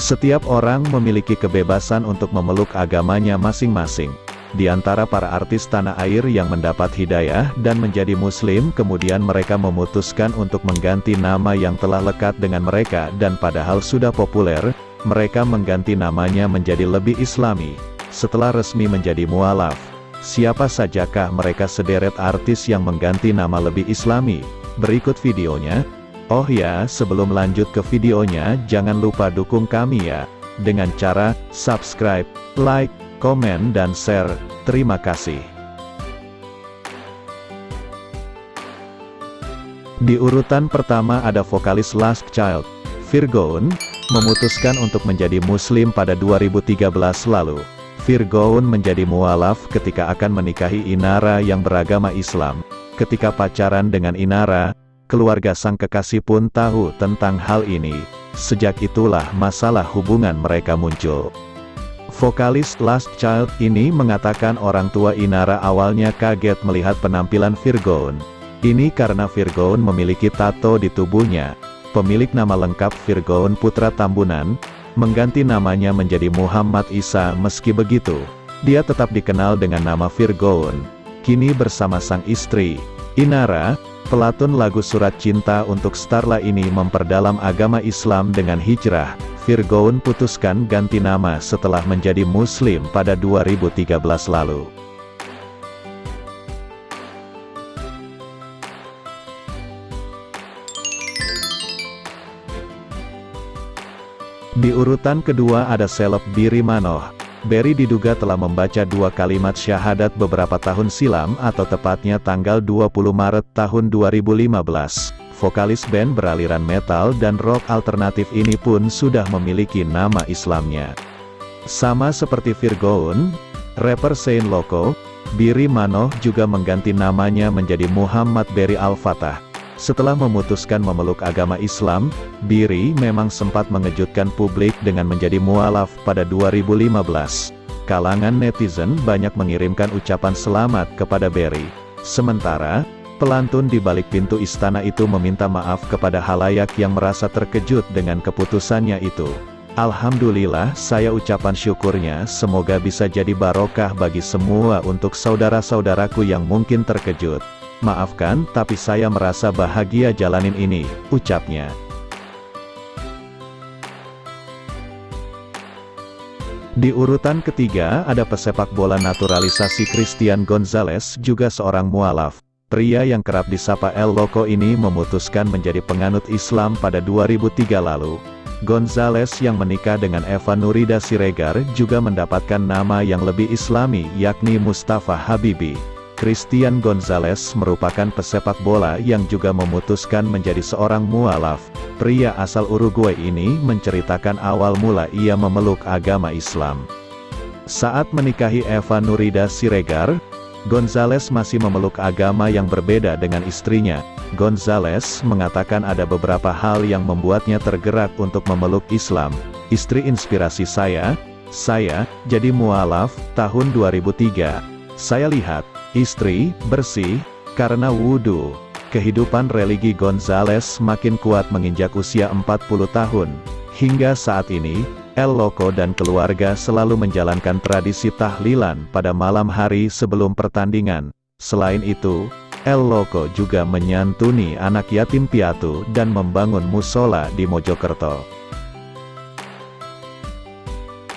Setiap orang memiliki kebebasan untuk memeluk agamanya masing-masing. Di antara para artis tanah air yang mendapat hidayah dan menjadi muslim, kemudian mereka memutuskan untuk mengganti nama yang telah lekat dengan mereka dan padahal sudah populer, mereka mengganti namanya menjadi lebih islami. Setelah resmi menjadi mualaf, siapa sajakah mereka sederet artis yang mengganti nama lebih islami? Berikut videonya. Oh ya, sebelum lanjut ke videonya, jangan lupa dukung kami ya, dengan cara subscribe, like, komen dan share. Terima kasih. Di urutan pertama ada vokalis Last Child, Virgoun, memutuskan untuk menjadi muslim pada 2013 lalu. Virgoun menjadi mualaf ketika akan menikahi Inara yang beragama Islam. Ketika pacaran dengan Inara, keluarga sang kekasih pun tahu tentang hal ini. Sejak itulah masalah hubungan mereka muncul. Vokalis Last Child ini mengatakan orang tua Inara awalnya kaget melihat penampilan Virgoun. Ini karena Virgoun memiliki tato di tubuhnya. Pemilik nama lengkap Virgoun Putra Tambunan, mengganti namanya menjadi Muhammad Isa. Meski begitu, dia tetap dikenal dengan nama Virgoun. Kini bersama sang istri, Inara, pelantun lagu Surat Cinta untuk Starla ini memperdalam agama Islam dengan hijrah. Virgoun putuskan ganti nama setelah menjadi muslim pada 2013 lalu. Di urutan kedua ada seleb Barry Manoh. Barry diduga telah membaca 2 kalimat syahadat beberapa tahun silam atau tepatnya tanggal 20 Maret tahun 2015. Vokalis band beraliran metal dan rock alternatif ini pun sudah memiliki nama Islamnya. Sama seperti Virgoun, rapper Saint Loco, Barry Manoh juga mengganti namanya menjadi Muhammad Barry Al-Fatah. Setelah memutuskan memeluk agama Islam, Barry memang sempat mengejutkan publik dengan menjadi mualaf pada 2015. Kalangan netizen banyak mengirimkan ucapan selamat kepada Barry. Sementara, pelantun di balik pintu istana itu meminta maaf kepada halayak yang merasa terkejut dengan keputusannya itu. Alhamdulillah, saya ucapan syukurnya semoga bisa jadi barokah bagi semua untuk saudara-saudaraku yang mungkin terkejut. Maafkan, tapi saya merasa bahagia jalanin ini, ucapnya. Di urutan ketiga ada pesepak bola naturalisasi Christian Gonzalez, juga seorang mualaf. Pria yang kerap disapa El Loco ini memutuskan menjadi penganut Islam pada 2003 lalu. Gonzalez yang menikah dengan Eva Nurida Siregar juga mendapatkan nama yang lebih islami yakni Mustafa Habibi. Christian Gonzalez merupakan pesepak bola yang juga memutuskan menjadi seorang mualaf. Pria asal Uruguay ini menceritakan awal mula ia memeluk agama Islam. Saat menikahi Eva Nurida Siregar, Gonzalez masih memeluk agama yang berbeda dengan istrinya. Gonzalez mengatakan ada beberapa hal yang membuatnya tergerak untuk memeluk Islam. Istri inspirasi saya jadi mualaf tahun 2003. Saya lihat, istri bersih karena wudhu. Kehidupan religi Gonzalez makin kuat menginjak usia 40 tahun. Hingga saat ini, El Loco dan keluarga selalu menjalankan tradisi tahlilan pada malam hari sebelum pertandingan. Selain itu, El Loco juga menyantuni anak yatim piatu dan membangun musola di Mojokerto.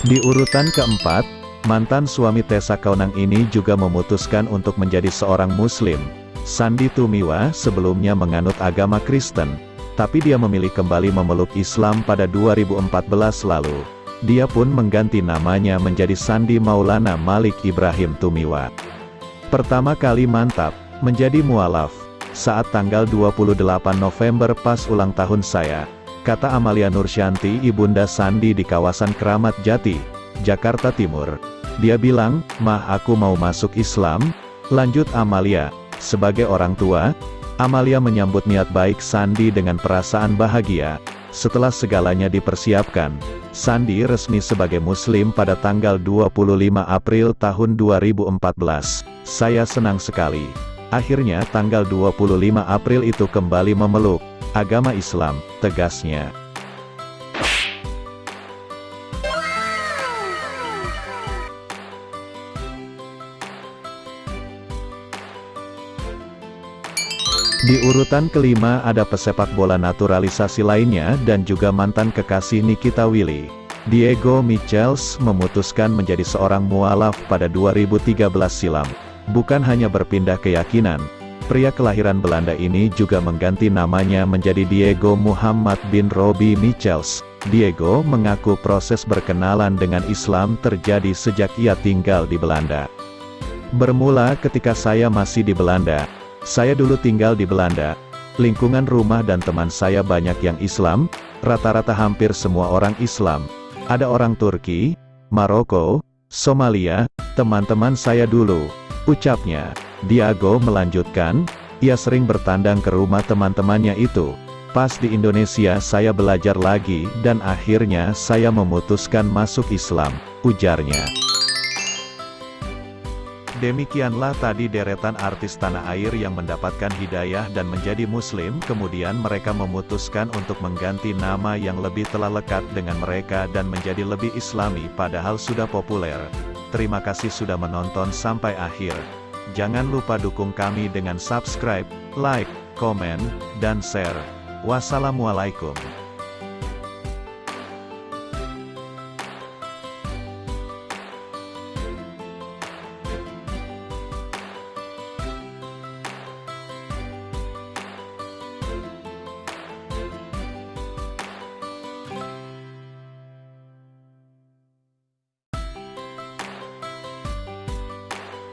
Di urutan keempat, mantan suami Tessa Kaunang ini juga memutuskan untuk menjadi seorang muslim. Sandy Tumiwa sebelumnya menganut agama Kristen, tapi dia memilih kembali memeluk Islam pada 2014 lalu. Dia pun mengganti namanya menjadi Sandy Maulana Malik Ibrahim Tumiwa. Pertama kali mantap menjadi mualaf saat tanggal 28 November pas ulang tahun saya, kata Amalia Nursyanti, ibunda Sandy di kawasan Keramat Jati, Jakarta Timur. Dia bilang, "Mah, aku mau masuk Islam," lanjut Amalia. Sebagai orang tua, Amalia menyambut niat baik Sandy dengan perasaan bahagia. Setelah segalanya dipersiapkan, Sandy resmi sebagai muslim pada tanggal 25 April tahun 2014. Saya senang sekali. Akhirnya tanggal 25 April itu kembali memeluk agama Islam, tegasnya. Di urutan kelima ada pesepak bola naturalisasi lainnya dan juga mantan kekasih Nikita Willy. Diego Michels memutuskan menjadi seorang mualaf pada 2013 silam. Bukan hanya berpindah keyakinan, pria kelahiran Belanda ini juga mengganti namanya menjadi Diego Muhammad bin Robbie Michels. Diego mengaku proses berkenalan dengan Islam terjadi sejak ia tinggal di Belanda. Bermula ketika saya masih di Belanda. Saya dulu tinggal di Belanda. Lingkungan rumah dan teman saya banyak yang Islam, rata-rata hampir semua orang Islam. Ada orang Turki, Maroko, Somalia, teman-teman saya dulu, ucapnya. Diego melanjutkan, ia sering bertandang ke rumah teman-temannya itu. Pas di Indonesia saya belajar lagi dan akhirnya saya memutuskan masuk Islam, ujarnya. Demikianlah tadi deretan artis tanah air yang mendapatkan hidayah dan menjadi muslim, kemudian mereka memutuskan untuk mengganti nama yang lebih telah lekat dengan mereka dan menjadi lebih islami padahal sudah populer. Terima kasih sudah menonton sampai akhir. Jangan lupa dukung kami dengan subscribe, like, komen, dan share. Wassalamualaikum.